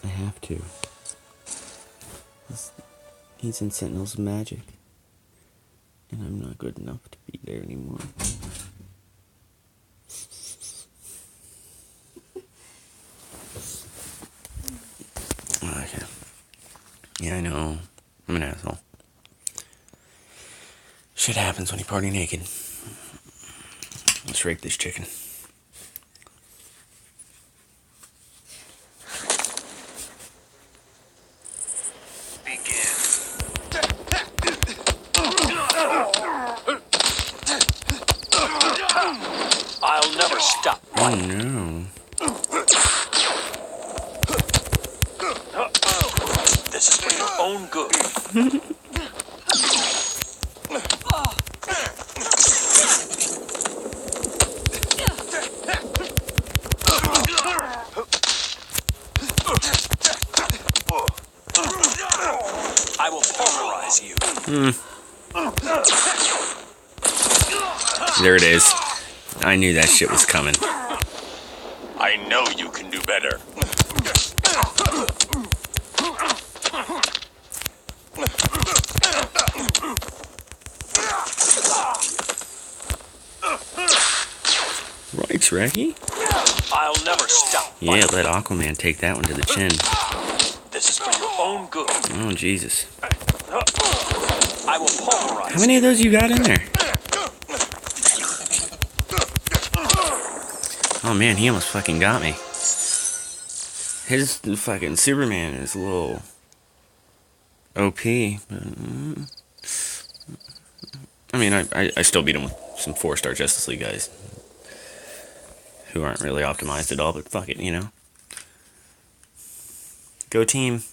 I have to. He's in Sentinels of Magic. And I'm not good enough to be there anymore. Okay. Yeah, I know. I'm an asshole. Shit happens when you party naked. Let's rake this chicken. I'll never stop. Oh no. This is for your own good. I will pulverize you. There it is. I knew that shit was coming. I know you can do better. Right, Raggy? I'll never stop. Yeah, let Aquaman take that one to the chin. This is for your own good. Oh, Jesus. I will pulverize. How many of those you got in there? Oh man, he almost fucking got me. His fucking Superman is a little OP. I mean, I still beat him with some 4-star Justice League guys who aren't really optimized at all, but fuck it, you know. Go team.